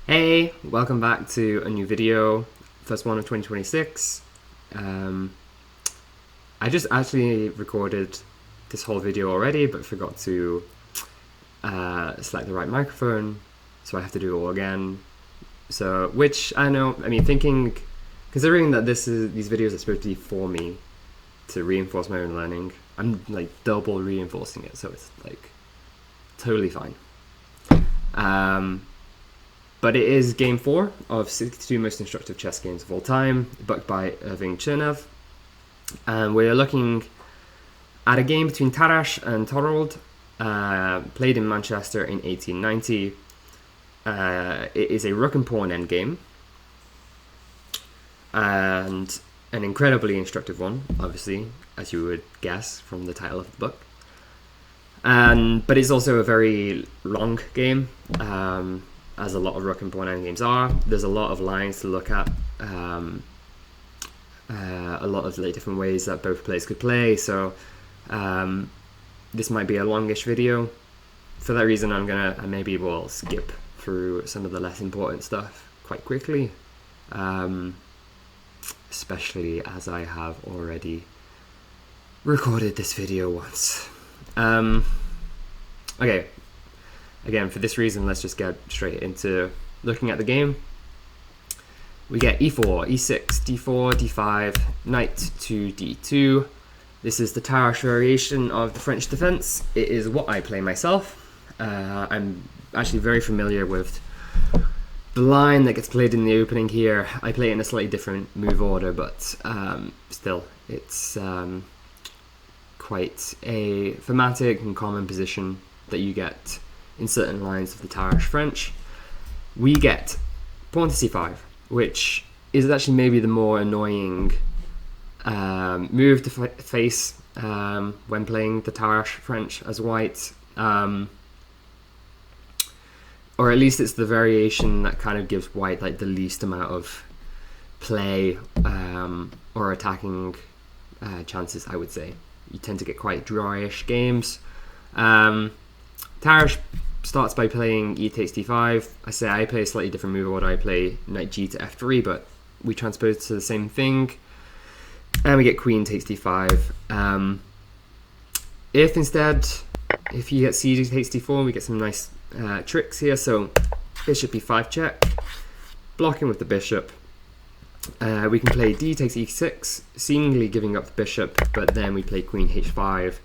Hey, welcome back to a new video, first one of 2026. I just actually recorded this whole video already, but forgot to select the right microphone, so I have to do it all again. So, which I know, considering that these videos are supposed to be for me to reinforce my own learning, I'm like double reinforcing it, so it's like totally fine. But it is game 4 of 62 most instructive chess games of all time, booked by Irving Chernev. And we're looking at a game between Tarrasch and Thorold, played in Manchester in 1890. It is a rook and pawn endgame, and an incredibly instructive one, obviously, as you would guess from the title of the book. But it's also a very long game, as a lot of rook and pawn endgames are. There's a lot of lines to look at, a lot of different ways that both players could play, so this might be a longish video. For that reason, I maybe will skip through some of the less important stuff quite quickly, especially as I have already recorded this video once. Okay, again, for this reason, let's just get straight into looking at the game. We get e4, e6, d4, d5, knight to d2. This is the Tarrasch variation of the French defense. It is what I play myself. I'm actually very familiar with the line that gets played in the opening here. I play it in a slightly different move order, but still, it's quite a thematic and common position that you get in certain lines of the Tarrasch French. We get pawn to c5, which is actually maybe the more annoying move to face when playing the Tarrasch French as white. Or at least it's the variation that kind of gives white like the least amount of play or attacking chances, I would say. You tend to get quite drawish games. Tarrasch starts by playing e takes d5. I play a slightly different move order. I play knight g to f3, but we transpose to the same thing. And we get queen takes d5. If you get c takes d4, we get some nice tricks here. So bishop e5 check, blocking with the bishop. We can play d takes e6, seemingly giving up the bishop, but then we play queen h5,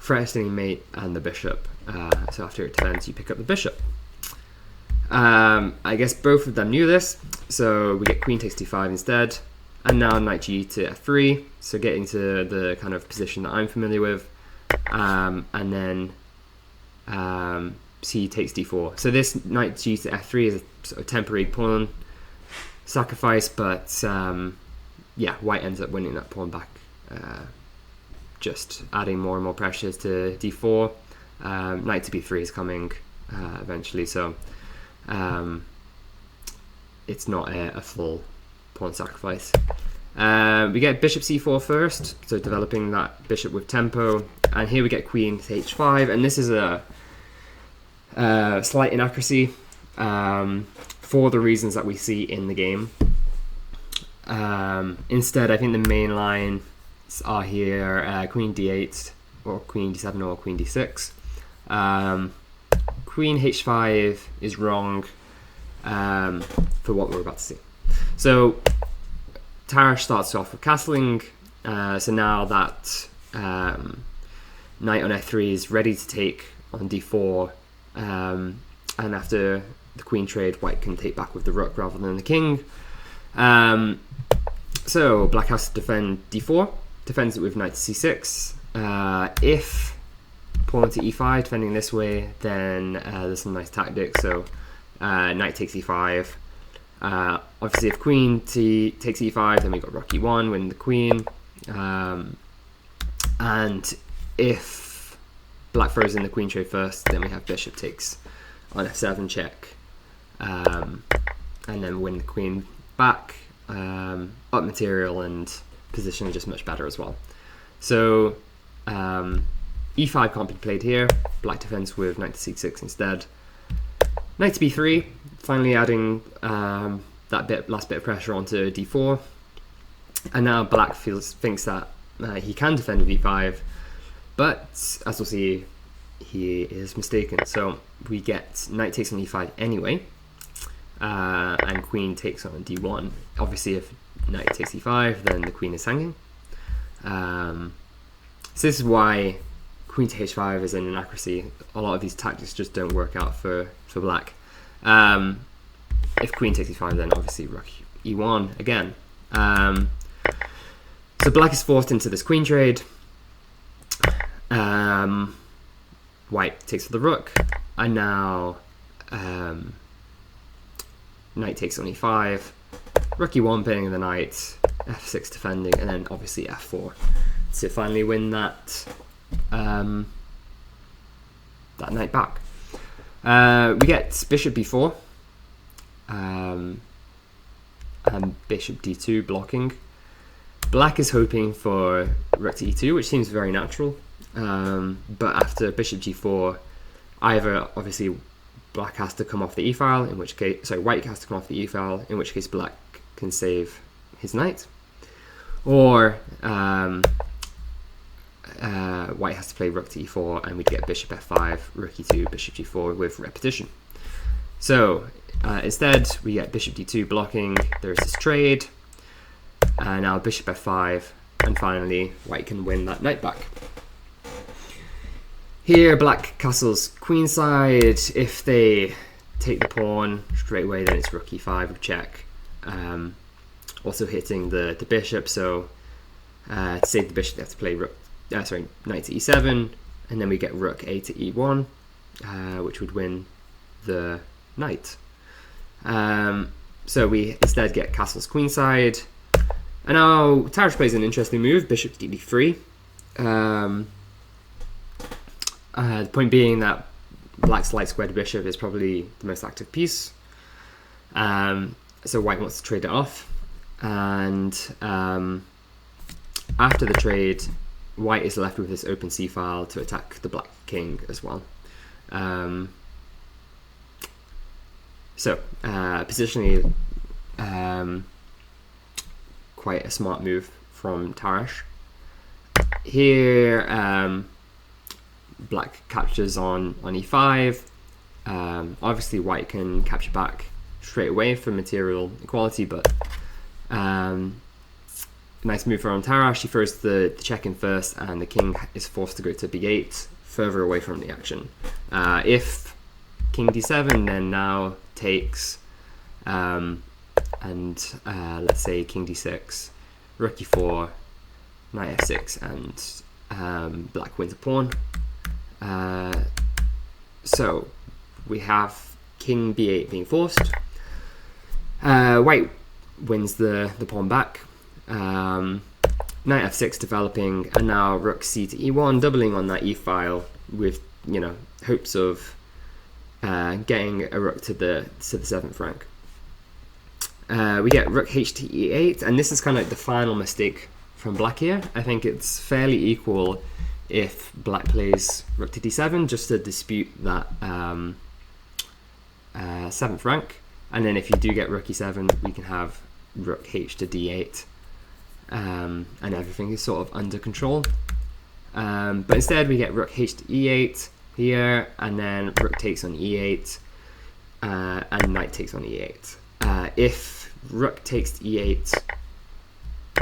threatening mate and the bishop. So after it turns, you pick up the bishop. I guess both of them knew this, so we get queen takes d5 instead, and now knight g to f3, so getting to the kind of position that I'm familiar with, and then c takes d4. So this knight g to f3 is a sort of temporary pawn sacrifice, but yeah, white ends up winning that pawn back, just adding more and more pressures to d4. Knight to b3 is coming eventually, so it's not a full pawn sacrifice. We get bishop c4 first, so developing that bishop with tempo, and here we get queen to h5, and this is a slight inaccuracy for the reasons that we see in the game. Instead, I think the main lines are here queen d8 or queen d7 or queen d6. Queen h5 is wrong for what we're about to see. So Tarrasch starts off with castling, so now that knight on f3 is ready to take on d4, and after the queen trade, white can take back with the rook rather than the king. So black has to defend d4, defends it with knight to c6. If pawn to e5, defending this way, then there's some nice tactics. So knight takes e5. Obviously, if queen takes e5, then we got rook e1, win the queen. And if black throws in the queen trade first, then we have bishop takes on f7 check, and then win the queen back. Up material and position are just much better as well. So e5 can't be played here. Black defends with knight to c6 instead. Knight to b3, finally adding last bit of pressure onto d4, and now black thinks that he can defend d5, but as we'll see, he is mistaken. So we get knight takes on e5 anyway, and queen takes on d1. Obviously, if knight takes e5, then the queen is hanging. So this is why queen to h5 is an inaccuracy. A lot of these tactics just don't work out for black. If queen takes e5, then obviously rook e1 again. So black is forced into this queen trade. White takes for the rook, and now knight takes on e5, rook e1 pinning the knight, f6 defending, and then obviously f4 to finally win that knight back. We get bishop b4 and bishop d2 blocking. Black is hoping for rook to e2, which seems very natural, but after bishop g4, either obviously black has to come off the e file, in which case, sorry, white has to come off the e file, in which case black can save his knight, or white has to play rook to e4, and we get bishop f5, rook e2, bishop g4 with repetition. So instead, we get bishop d2 blocking. There's this trade, and now bishop f5, and finally white can win that knight back. Here, black castles queenside. If they take the pawn straight away, then it's rook e5 with check. Also hitting the bishop, so to save the bishop, they have to play knight to e7, and then we get rook a to e1, which would win the knight. So we instead get castles queenside, and now Tarrasch plays an interesting move, bishop to d3. The point being that black's light squared bishop is probably the most active piece, so white wants to trade it off, and after the trade, white is left with this open c file to attack the black king as well. So positionally, quite a smart move from Tarrasch. Here, black captures on e5. Obviously white can capture back straight away for material equality, but nice move from Tarrasch. He throws the check in first, and the king is forced to go to b8, further away from the action. If king d7, then now takes, and let's say king d6, rook e4, knight f6, and black wins a pawn. So we have king b8 being forced. White wins the pawn back. Knight f6 developing, and now rook c to e1, doubling on that e file with hopes of getting a rook to the 7th rank. We get rook h to e8, and this is kind of like the final mistake from black here. I think it's fairly equal if black plays rook to d7 just to dispute that 7th rank, and then if you do get rook e7, we can have rook h to d8, and everything is sort of under control. But instead we get rook h to e8 here, and then rook takes on e8, and knight takes on e8. If rook takes to e8,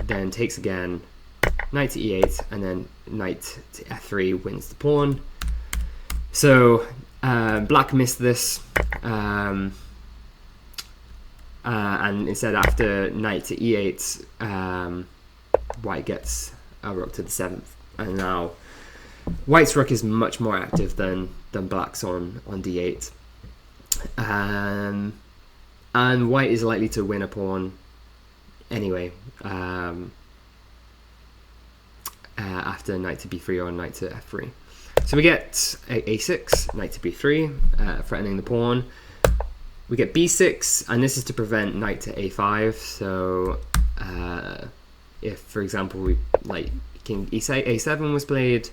then takes again, knight to e8, and then knight to f3 wins the pawn. So black missed this, and instead after knight to e8, white gets a rook to the 7th, and now white's rook is much more active than black's on d8, and white is likely to win a pawn anyway, after knight to b3 or knight to f3. So we get a6, knight to b3, threatening the pawn. We get b6, and this is to prevent knight to a5. So if, for example, we like king a7 was played,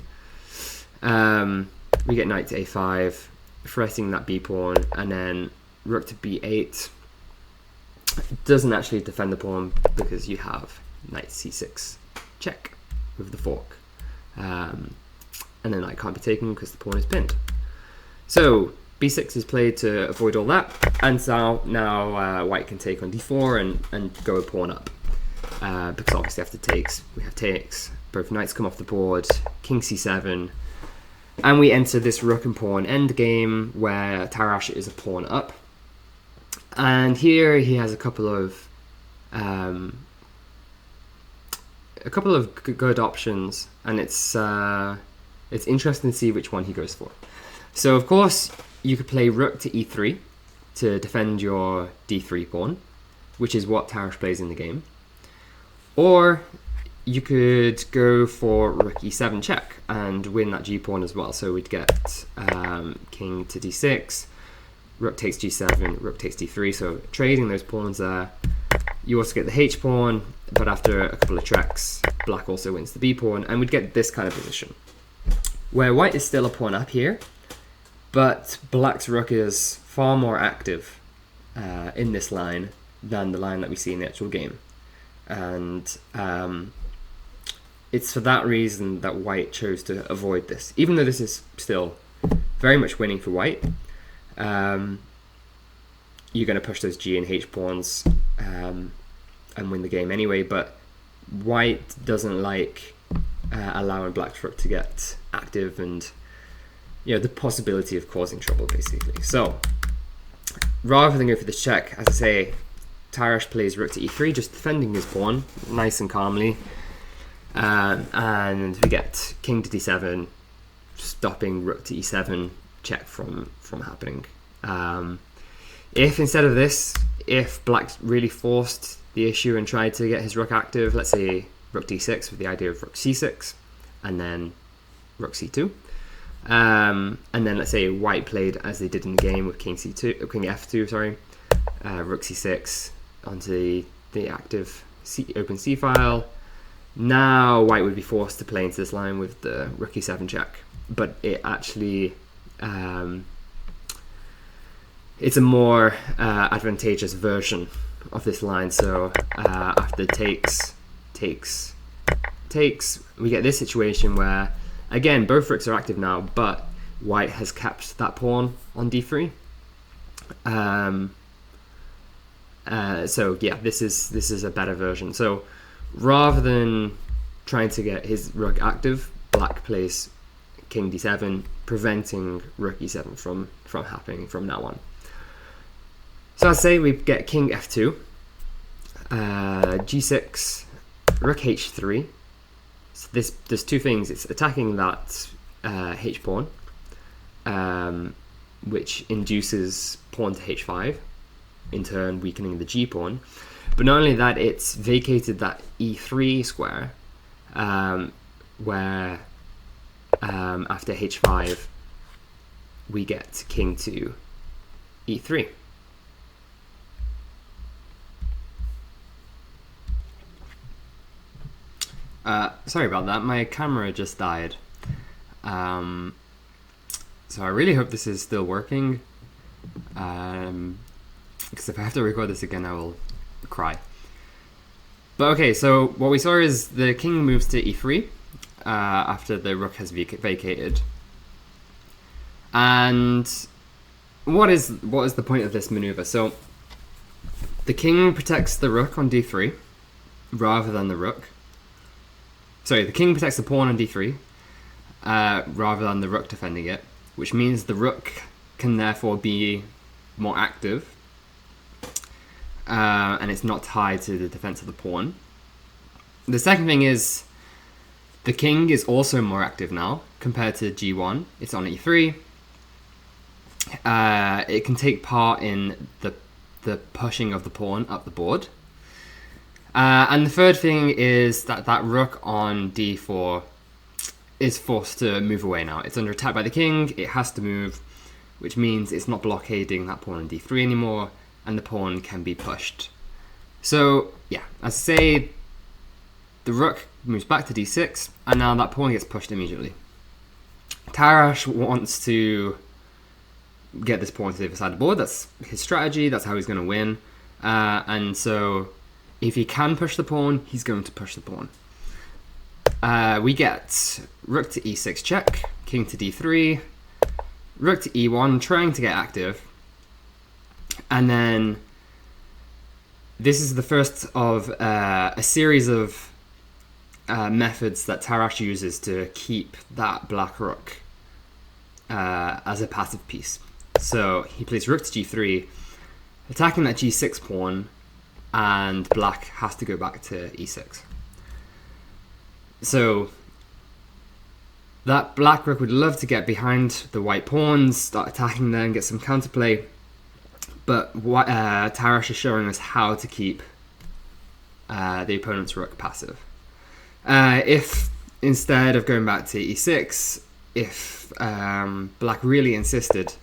we get knight to a5, threatening that b pawn, and then rook to b8 doesn't actually defend the pawn because you have knight c6 check with the fork. And then knight can't be taken because the pawn is pinned. So b6 is played to avoid all that, and so now white can take on d4 and go a pawn up. Because obviously after takes, we have takes, both knights come off the board, king c7, and we enter this rook and pawn endgame where Tarrasch is a pawn up. And here he has a couple of good options, and it's interesting to see which one he goes for. So of course you could play rook to e3 to defend your d3 pawn, which is what Tarrasch plays in the game. Or you could go for rook e7 check and win that g pawn as well. So we'd get king to d6, rook takes g7, rook takes d3. So trading those pawns there. You also get the h pawn, but after a couple of checks, black also wins the b pawn, and we'd get this kind of position where white is still a pawn up here, but black's rook is far more active in this line than the line that we see in the actual game. And it's for that reason that white chose to avoid this. Even though this is still very much winning for white, you're going to push those g and h pawns and win the game anyway, but white doesn't like allowing black's rook to get active and the possibility of causing trouble, basically. So rather than go for this check, as I say, Tarrasch plays rook to e3, just defending his pawn nice and calmly, and we get king to d7, stopping rook to e7 check from happening. If instead of this, if black really forced the issue and tried to get his rook active, let's say rook d6 with the idea of rook c6 and then rook c2, and then let's say white played as they did in the game with king c2, king f2, sorry, rook c6 onto the active open c file. Now white would be forced to play into this line with the rook e7 check, but it actually it's a more advantageous version of this line. So after takes, we get this situation where, again, both rooks are active now, but white has kept that pawn on d3. So yeah, this is a better version. So rather than trying to get his rook active, black plays king d7, preventing rook e7 from happening from now on. So I'd say we get king f2, g6, rook h3. So there's two things. It's attacking that h pawn, which induces pawn to h5, in turn weakening the g pawn. But not only that, it's vacated that e3 square, where after h5 we get king to e3. Sorry about that, my camera just died. So I really hope this is still working, because if I have to record this again I will cry. But okay, so what we saw is the king moves to e3 after the rook has vacated. And what is the point of this maneuver? So the king protects the rook on d3 rather than the rook. Sorry, the king protects the pawn on d3 rather than the rook defending it, which means the rook can therefore be more active, and it's not tied to the defense of the pawn. The second thing is the king is also more active now compared to g1. It's on e3. It can take part in the pushing of the pawn up the board. And the third thing is that rook on d4 is forced to move away now. It's under attack by the king, it has to move, which means it's not blockading that pawn on d3 anymore, and the pawn can be pushed. So yeah, as I say, the rook moves back to d6, and now that pawn gets pushed immediately. Tarrasch wants to get this pawn to the other side of the board. That's his strategy. That's how he's going to win. And so if he can push the pawn, he's going to push the pawn. We get rook to e6 check, king to d3, rook to e1, trying to get active. And then this is the first of a series of methods that Tarrasch uses to keep that black rook as a passive piece. So he plays rook to g3, attacking that g6 pawn, and black has to go back to e6. So that black rook would love to get behind the white pawns, start attacking them, get some counterplay, but Tarrasch is showing us how to keep the opponent's rook passive. If instead of going back to e6, if black really insisted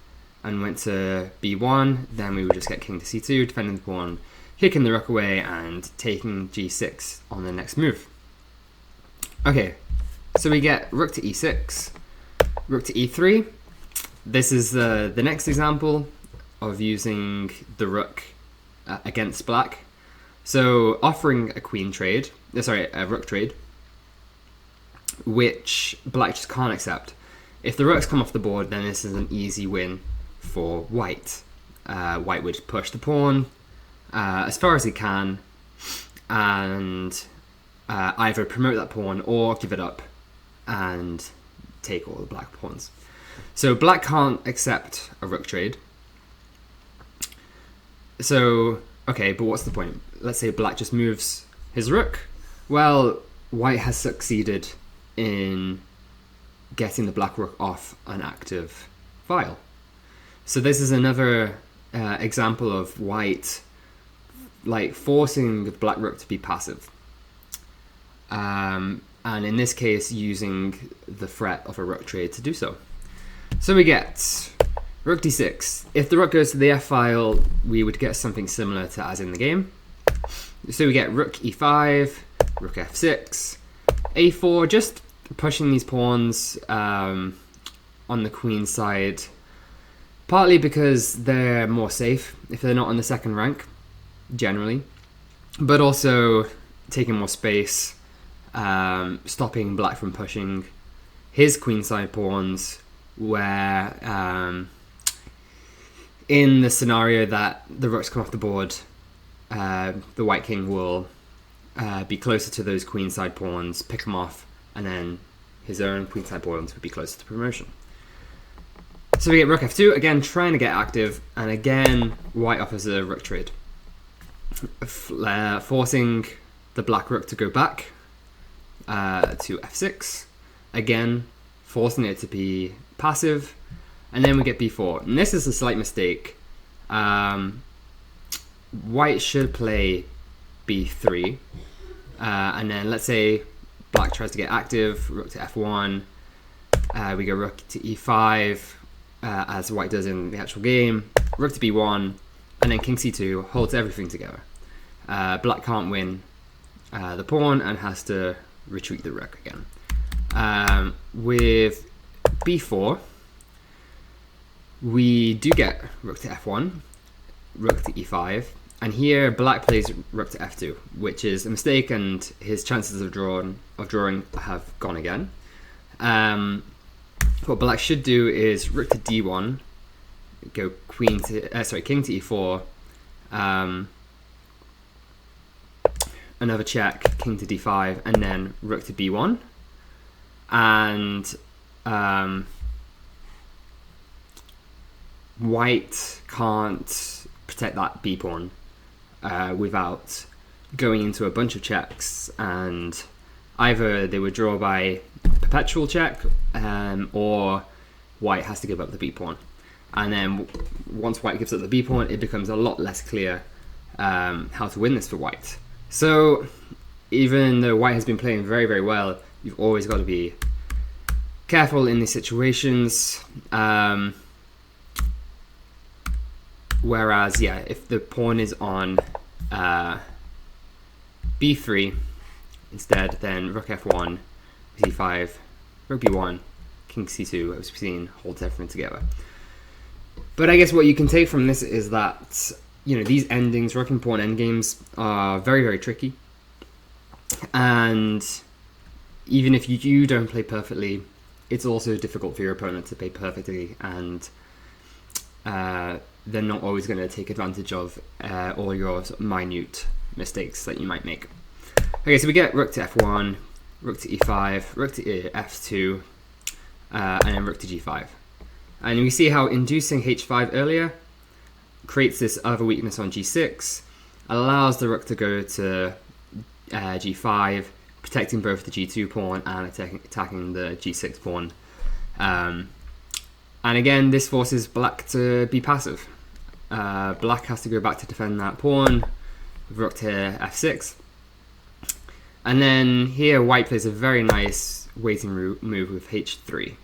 and went to b1, then we would just get king to c2, defending the pawn, kicking the rook away, and taking g6 on the next move. Okay, so we get rook to e6, rook to e3. This is the next example of using the rook against black. So offering a a rook trade, which black just can't accept. If the rooks come off the board, then this is an easy win for white. White would push the pawn as far as he can, and either promote that pawn or give it up and take all the black pawns. So black can't accept a rook trade. So, okay, but what's the point? Let's say black just moves his rook. Well, white has succeeded in getting the black rook off an active file. So this is another example of white forcing the black rook to be passive. And in this case, using the threat of a rook trade to do so. So we get rook d6. If the rook goes to the f file, we would get something similar to as in the game. So we get rook e5, rook f6, a4, just pushing these pawns on the queen side, partly because they're more safe if they're not on the second rank, generally, but also taking more space, stopping black from pushing his queenside pawns, where in the scenario that the rooks come off the board, the white king will be closer to those queenside pawns, pick them off, and then his own queenside pawns would be closer to promotion. So we get rook f2, again trying to get active, and again white offers a rook trade, forcing the black rook to go back to f6, again forcing it to be passive, and then we get b4. And this is a slight mistake. White should play b3, and then let's say black tries to get active, rook to f1, we go rook to e5, as white does in the actual game, rook to b1, and then king c2 holds everything together. Black can't win the pawn and has to retreat the rook again. With b4, we do get rook to f1, rook to e5, and here black plays rook to f2, which is a mistake, and his chances of drawing have gone again. What black should do is rook to d1, go king to e4, another check, king to d5, and then rook to b1, and white can't protect that b pawn without going into a bunch of checks, and either they would draw by perpetual check, or white has to give up the b pawn. And then once white gives up the b pawn, it becomes a lot less clear how to win this for white. So even though white has been playing very, very well, you've always got to be careful in these situations. Whereas, yeah, if the pawn is on b3 instead, then rook f1, c5, rook b1, king c2, as we've seen, holds everything together. But I guess what you can take from this is that, you know, these endings, rook and pawn endgames, are very, very tricky. And even if you don't play perfectly, it's also difficult for your opponent to play perfectly, and they're not always going to take advantage of all your sort of minute mistakes that you might make. Okay, so we get rook to f1, rook to e5, rook to f2, and then rook to g5. And we see how inducing h5 earlier creates this other weakness on g6, allows the rook to go to g5, protecting both the g2 pawn and attacking the g6 pawn. And again, this forces black to be passive. Black has to go back to defend that pawn, with rook to f6. And then here white plays a very nice waiting move with h3.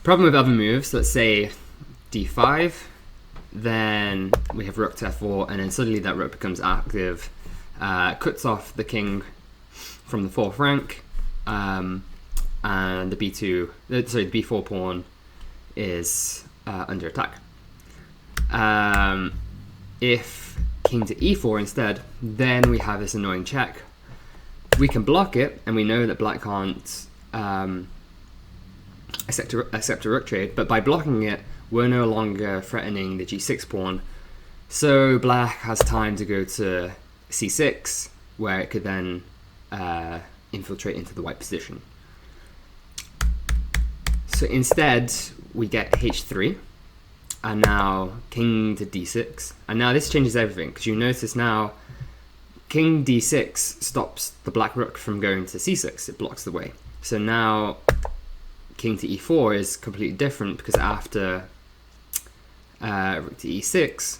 Problem with other moves, let's say d5, then we have rook to f4, and then suddenly that rook becomes active, cuts off the king from the fourth rank, and the b4 pawn is under attack. If king to e4 instead, then we have this annoying check. We can block it, and we know that black can't accept a rook trade, but by blocking it, we're no longer threatening the g6 pawn, so black has time to go to c6, where it could then infiltrate into the white position. So instead, we get h3, and now king to d6, and now this changes everything, because you notice now king d6 stops the black rook from going to c6, it blocks the way. So now king to e4 is completely different, because after rook to e6,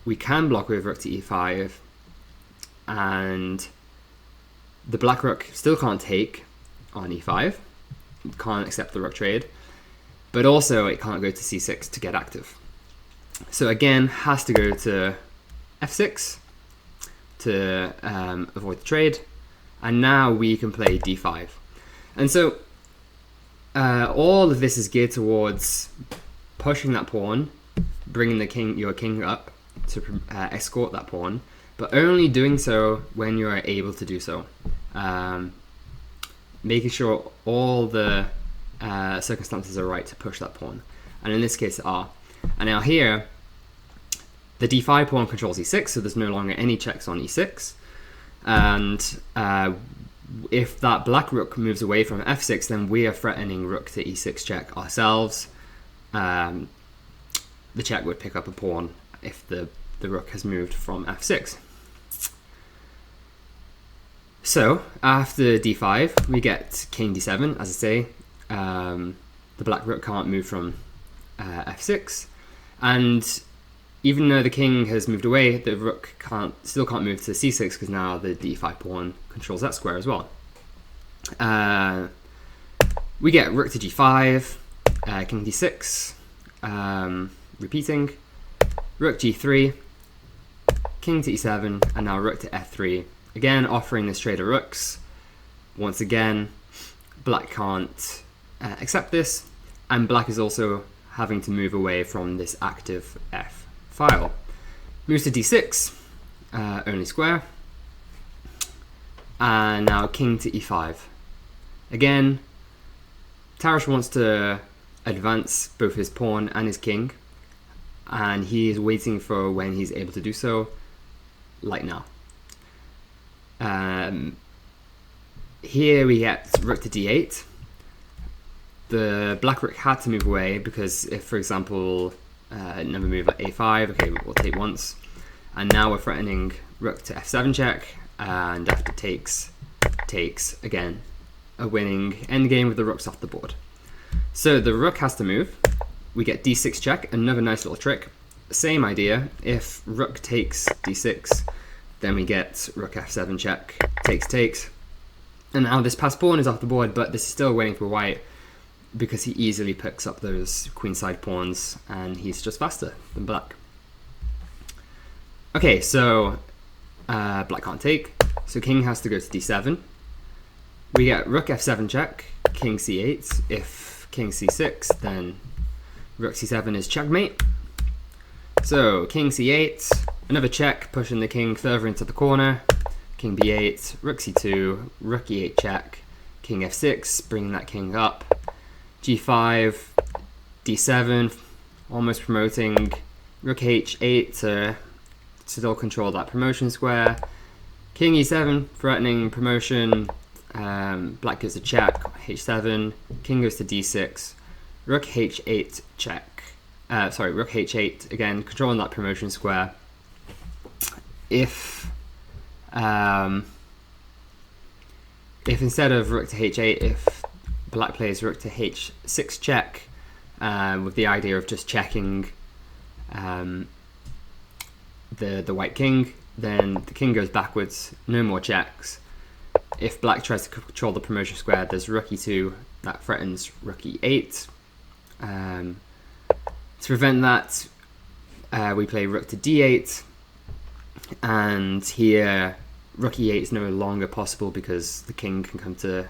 we can block with rook to e5, and the black rook still can't take on e5, it can't accept the rook trade, but also it can't go to c6 to get active. So again, has to go to f6 to avoid the trade, and now we can play d5. And so all of this is geared towards pushing that pawn, bringing your king up to escort that pawn, but only doing so when you are able to do so. Making sure all the circumstances are right to push that pawn, and in this case they are. And now here, the d5 pawn controls e6, so there's no longer any checks on e6, and if that black rook moves away from f6, then we are threatening rook to e6 check ourselves. The check would pick up a pawn if the rook has moved from f6. So after d5, we get king d7, as I say. The black rook can't move from f6, and even though the king has moved away, the rook still can't move to c6, because now the d5 pawn controls that square as well. We get rook to g5, king d6, repeating, rook g3, king to e7, and now rook to f3. Again, offering this trade of rooks. Once again, black can't accept this, and black is also having to move away from this active f file. Moves to d6, only square, and now king to e5. Again, Tarrasch wants to advance both his pawn and his king, and he is waiting for when he's able to do so, like now. Here we get rook to d8. The black rook had to move away, because if, for example, another move at a5, okay, we'll take once, and now we're threatening rook to f7 check, and after takes, again, a winning endgame with the rooks off the board. So the rook has to move. We get d6 check, another nice little trick. Same idea. If rook takes d6, then we get rook f7 check, takes. And now this passed pawn is off the board, but this is still waiting for white, because he easily picks up those queenside pawns, and he's just faster than black. Okay, so black can't take, so king has to go to d7. We get rook f7 check, king c8. If king c6, then Rook c7 is checkmate. So king c8, another check, pushing the king further into the corner. King b8, rook c2, rook e8 check, king f6, bringing that king up. g5, d7, almost promoting. Rook h8 to still control that promotion square. King e7, threatening promotion. Black goes to check, h7, king goes to d6, rook h8 check. Rook h8, again, controlling that promotion square. If instead of rook to h8, if black plays rook to h6 check, with the idea of just checking the white king, then the king goes backwards, no more checks. If black tries to control the promotion square, there's rook e2 that threatens rook e8. To prevent that, we play rook to d8, and here rook e8 is no longer possible because the king can come to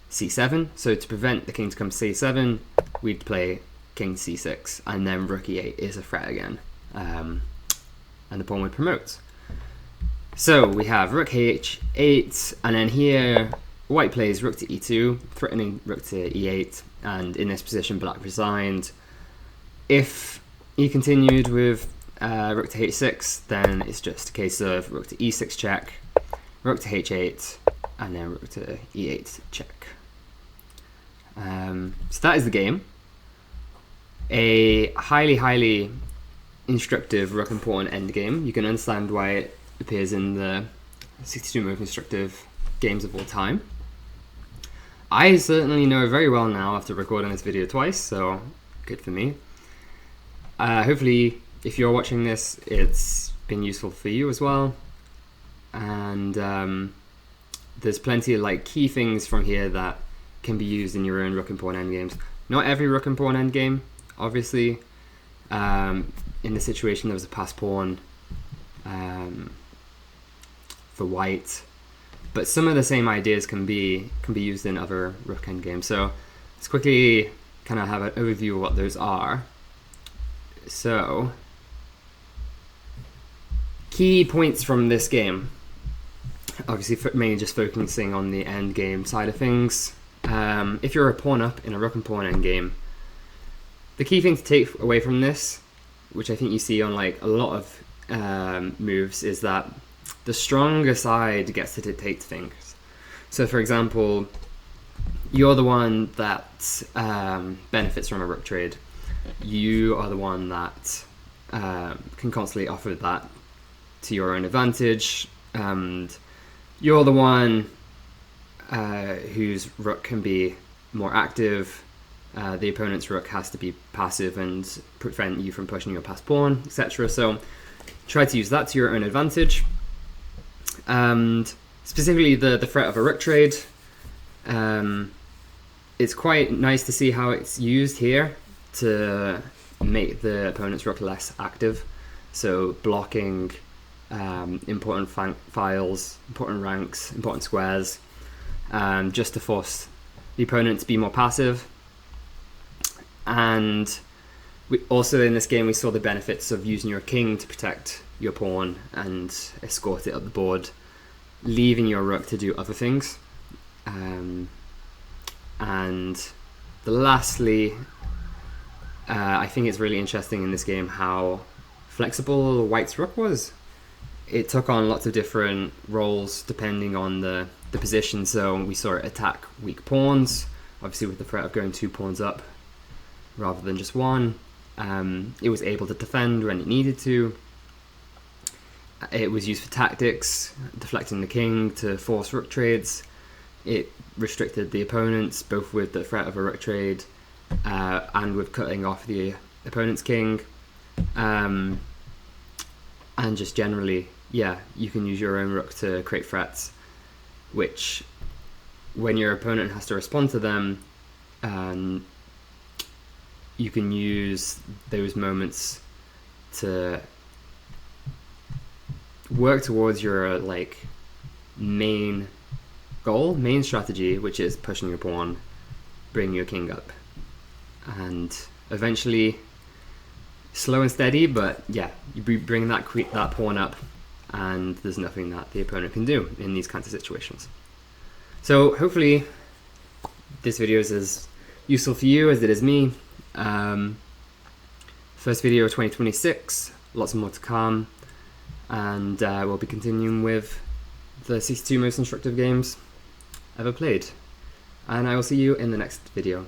c7. So to prevent the king to come to c7, we'd play king c6, and then rook e8 is a threat again, and the pawn would promote. So we have rook h8, and then here white plays rook to e2, threatening rook to e8, and in this position black resigned. If he continued with rook to h6, then it's just a case of rook to e6 check, rook to h8, and then rook to e8 check. So that is the game. A highly instructive rook and pawn endgame. You can understand why it appears in the 62 most instructive games of all time. I certainly know very well now after recording this video twice, so good for me. Hopefully, if you're watching this, it's been useful for you as well. And there's plenty of key things from here that can be used in your own rook and pawn endgames. Not every rook and pawn endgame, obviously. In this situation, there was a pass pawn for white, but some of the same ideas can be used in other rook endgames. So let's quickly kind of have an overview of what those are. So key points from this game, obviously mainly just focusing on the endgame side of things. If you're a pawn up in a rook and pawn endgame, the key thing to take away from this, which I think you see on a lot of moves, is that the stronger side gets to dictate things. So for example, you're the one that benefits from a rook trade. You are the one that can constantly offer that to your own advantage, and you're the one whose rook can be more active. The opponent's rook has to be passive and prevent you from pushing your passed pawn, etc. So try to use that to your own advantage. And specifically the threat of a rook trade, it's quite nice to see how it's used here to make the opponent's rook less active. So blocking important files, important ranks, important squares, just to force the opponent to be more passive. And also in this game we saw the benefits of using your king to protect your pawn and escort it up the board, leaving your rook to do other things. And lastly, I think it's really interesting in this game how flexible white's rook was. It took on lots of different roles depending on the position. So we saw it attack weak pawns, obviously with the threat of going 2 pawns up rather than just one. It was able to defend when it needed to. It was used for tactics, deflecting the king to force rook trades. It restricted the opponents, both with the threat of a rook trade and with cutting off the opponent's king. And just generally, yeah, you can use your own rook to create threats, which when your opponent has to respond to them, you can use those moments to work towards your main goal, main strategy, which is pushing your pawn, bringing your king up, and eventually slow and steady, but yeah, you bring that pawn up, and there's nothing that the opponent can do in these kinds of situations. So hopefully this video is as useful for you as it is me. First video of 2026, lots more to come, and we'll be continuing with the 62 most instructive games ever played. And I will see you in the next video.